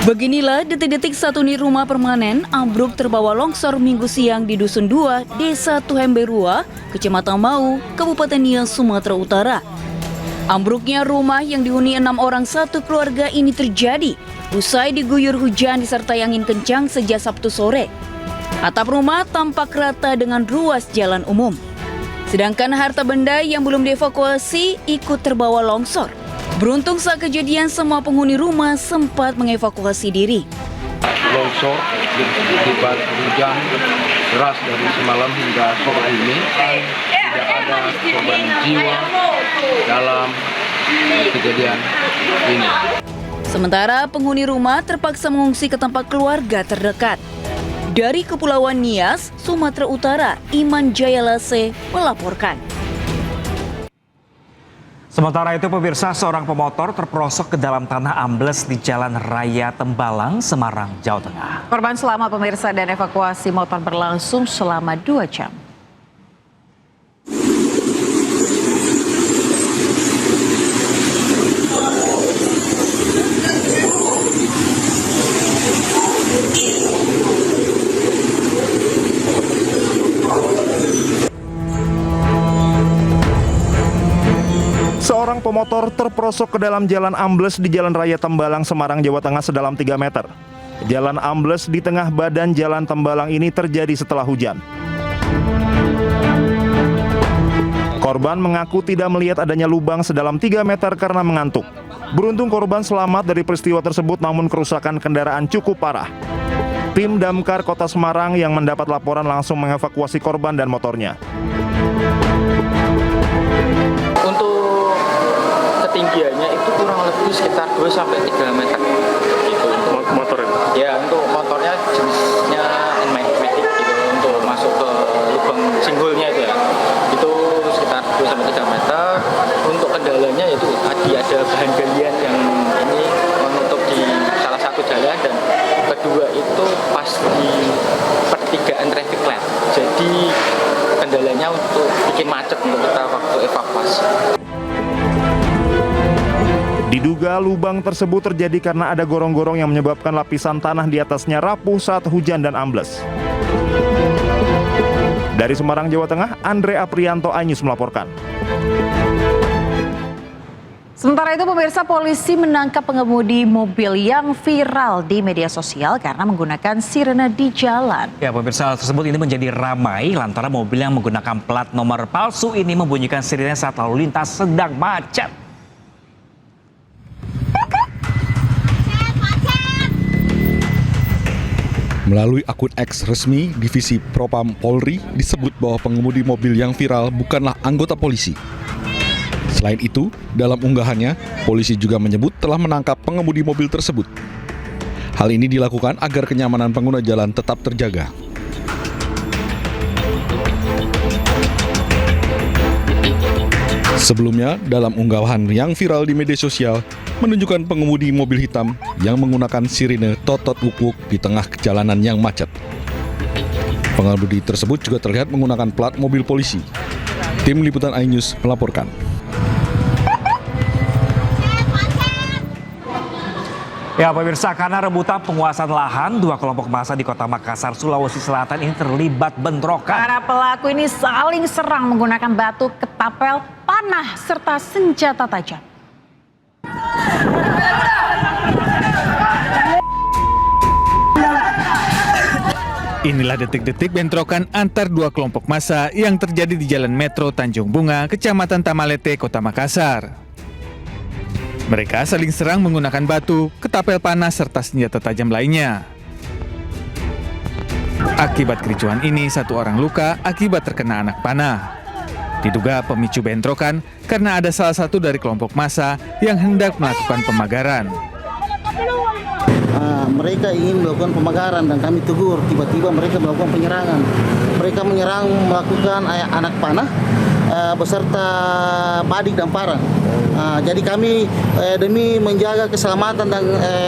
Beginilah detik-detik satu unit rumah permanen ambruk terbawa longsor Minggu siang di Dusun 2, Desa Tuhemberua, Kecamatan Mau, Kabupaten Nias, Sumatera Utara. Ambruknya rumah yang dihuni 6 orang satu keluarga ini terjadi usai diguyur hujan disertai angin kencang sejak Sabtu sore. Atap rumah tampak rata dengan ruas jalan umum. Sedangkan harta benda yang belum dievakuasi ikut terbawa longsor. Beruntung saat kejadian semua penghuni rumah sempat mengevakuasi diri. Longsor akibat hujan deras dari semalam hingga sore ini, tidak ada korban jiwa dalam kejadian ini. Sementara penghuni rumah terpaksa mengungsi ke tempat keluarga terdekat. Dari Kepulauan Nias, Sumatera Utara, Iman Jayalase melaporkan. Sementara itu pemirsa, seorang pemotor terperosok ke dalam tanah ambles di Jalan Raya Tembalang, Semarang, Jawa Tengah. Korban selamat pemirsa dan evakuasi motor berlangsung selama 2 jam. Seorang pemotor terperosok ke dalam jalan ambles di Jalan Raya Tembalang, Semarang, Jawa Tengah sedalam 3 meter. Jalan ambles di tengah badan Jalan Tembalang ini terjadi setelah hujan. Korban mengaku tidak melihat adanya lubang sedalam 3 meter karena mengantuk. Beruntung korban selamat dari peristiwa tersebut, namun kerusakan kendaraan cukup parah. Tim Damkar Kota Semarang yang mendapat laporan langsung mengevakuasi korban dan motornya. Ketinggiannya itu kurang lebih sekitar 2-3 meter gitu. Motor itu? Ya, untuk motornya jenisnya Matic gitu, untuk masuk ke lubang singgulnya itu ya, itu sekitar 2-3 meter. Untuk kendalanya itu tadi ada bahan galian yang ini menutup di salah satu jalan, dan kedua itu pas di pertigaan traffic light, jadi kendalanya untuk bikin macet untuk kita waktu evakuasi. Diduga lubang tersebut terjadi karena ada gorong-gorong yang menyebabkan lapisan tanah di atasnya rapuh saat hujan dan ambles. Dari Semarang, Jawa Tengah, Andre Aprianto, iNews melaporkan. Sementara itu pemirsa, polisi menangkap pengemudi mobil yang viral di media sosial karena menggunakan sirene di jalan. Ya pemirsa, hal tersebut ini menjadi ramai lantaran mobil yang menggunakan plat nomor palsu ini membunyikan sirene saat lalu lintas sedang macet. Melalui akun X resmi Divisi Propam Polri disebut bahwa pengemudi mobil yang viral bukanlah anggota polisi. Selain itu, dalam unggahannya, polisi juga menyebut telah menangkap pengemudi mobil tersebut. Hal ini dilakukan agar kenyamanan pengguna jalan tetap terjaga. Sebelumnya, dalam unggahan yang viral di media sosial, menunjukkan pengemudi mobil hitam yang menggunakan sirine totot wuk-wuk di tengah jalanan yang macet. Pengemudi tersebut juga terlihat menggunakan plat mobil polisi. Tim Liputan iNews melaporkan. Ya pemirsa, karena rebutan penguasaan lahan, 2 kelompok massa di Kota Makassar, Sulawesi Selatan ini terlibat bentrokan. Para pelaku ini saling serang menggunakan batu, ketapel, panah, serta senjata tajam. Inilah detik-detik bentrokan antar 2 kelompok massa yang terjadi di Jalan Metro Tanjung Bunga, Kecamatan Tamalete, Kota Makassar. Mereka saling serang menggunakan batu, ketapel panas, serta senjata tajam lainnya. Akibat kericuhan ini, 1 orang luka akibat terkena anak panah. Diduga pemicu bentrokan karena ada salah satu dari kelompok massa yang hendak melakukan pemagaran. Mereka ingin melakukan pemagaran dan kami tegur, tiba-tiba mereka melakukan penyerangan. Mereka menyerang melakukan anak panah beserta badik dan parang. Jadi kami demi menjaga keselamatan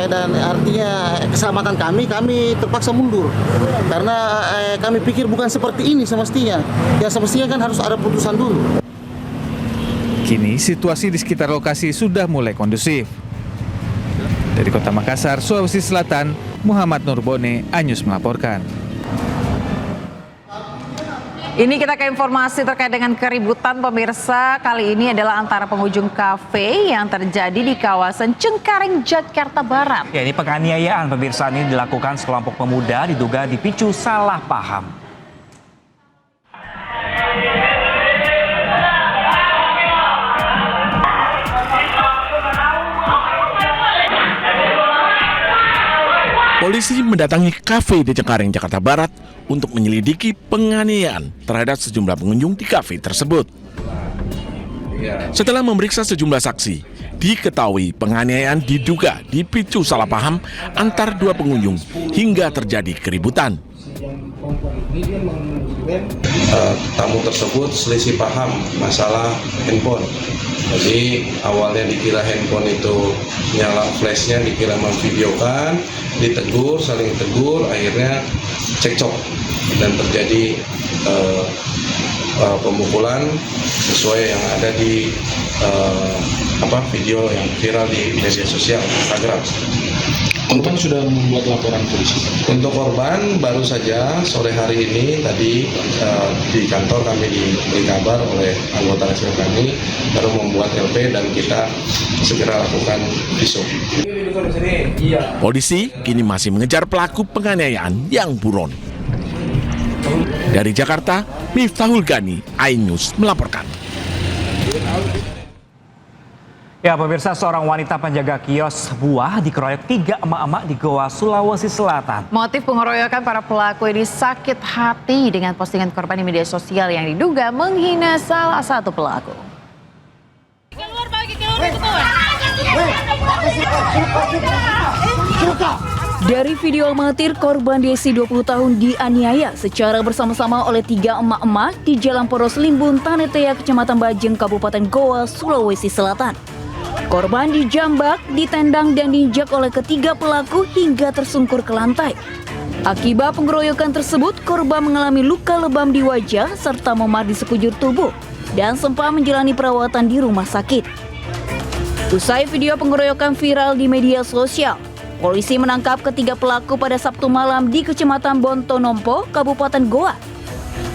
dan artinya keselamatan kami terpaksa mundur karena kami pikir bukan seperti ini semestinya. Ya semestinya kan harus ada putusan dulu. Kini situasi di sekitar lokasi sudah mulai kondusif. Dari Kota Makassar, Sulawesi Selatan, Muhammad Nurbone, Anyus melaporkan. Ini kita ke informasi terkait dengan keributan pemirsa. Kali ini adalah antara pengunjung kafe yang terjadi di kawasan Cengkareng, Jakarta Barat. Ya, ini penganiayaan pemirsa ini dilakukan sekelompok pemuda diduga dipicu salah paham. Polisi mendatangi kafe di Cengkareng, Jakarta Barat untuk menyelidiki penganiayaan terhadap sejumlah pengunjung di kafe tersebut. Setelah memeriksa sejumlah saksi, diketahui penganiayaan diduga dipicu salah paham antar dua pengunjung hingga terjadi keributan. Tamu tersebut selisih paham masalah handphone. Jadi awalnya dikira handphone itu nyala flashnya, dikira memvideokan, ditegur, saling tegur, akhirnya cekcok dan terjadi pemukulan sesuai yang ada di video yang viral di media sosial Instagram. Korban sudah membuat laporan polisi. Untuk korban baru saja sore hari ini tadi di kantor kami diberi kabar oleh anggota rescue kami baru membuat LP dan kita segera lakukan visum. Polisi kini masih mengejar pelaku penganiayaan yang buron. Dari Jakarta, Miftahul Gani, iNews melaporkan. Ya pemirsa, seorang wanita penjaga kios buah dikeroyok 3 emak-emak di Goa, Sulawesi Selatan. Motif pengeroyokan para pelaku ini sakit hati dengan postingan korban di media sosial yang diduga menghina salah satu pelaku. Dari video amatir, korban Desi 20 tahun dianiaya secara bersama-sama oleh 3 emak-emak di Jalan Poros Limbun, Tanetea, Kecamatan Bajeng, Kabupaten Goa, Sulawesi Selatan. Korban dijambak, ditendang dan diinjak oleh ketiga pelaku hingga tersungkur ke lantai. Akibat pengeroyokan tersebut, korban mengalami luka lebam di wajah serta memar di sekujur tubuh dan sempat menjalani perawatan di rumah sakit. Usai video pengeroyokan viral di media sosial, polisi menangkap ketiga pelaku pada Sabtu malam di Kecamatan Bontonompo, Kabupaten Goa.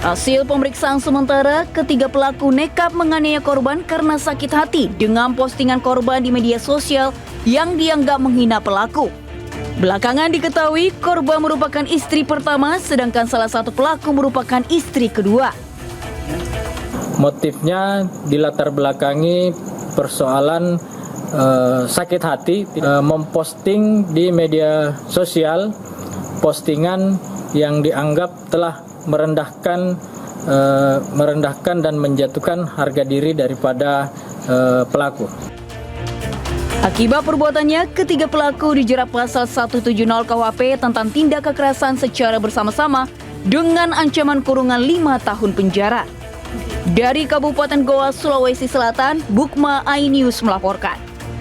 Hasil pemeriksaan sementara, ketiga pelaku nekat menganiaya korban karena sakit hati dengan postingan korban di media sosial yang dianggap menghina pelaku. Belakangan diketahui korban merupakan istri pertama, sedangkan salah satu pelaku merupakan istri kedua. Motifnya dilatar belakangi persoalan sakit hati, memposting di media sosial postingan yang dianggap telah merendahkan dan menjatuhkan harga diri daripada pelaku. Akibat perbuatannya, ketiga pelaku dijerat pasal 170 KUHP tentang tindak kekerasan secara bersama-sama dengan ancaman kurungan 5 tahun penjara. Dari Kabupaten Goa, Sulawesi Selatan, Bukma iNews melaporkan.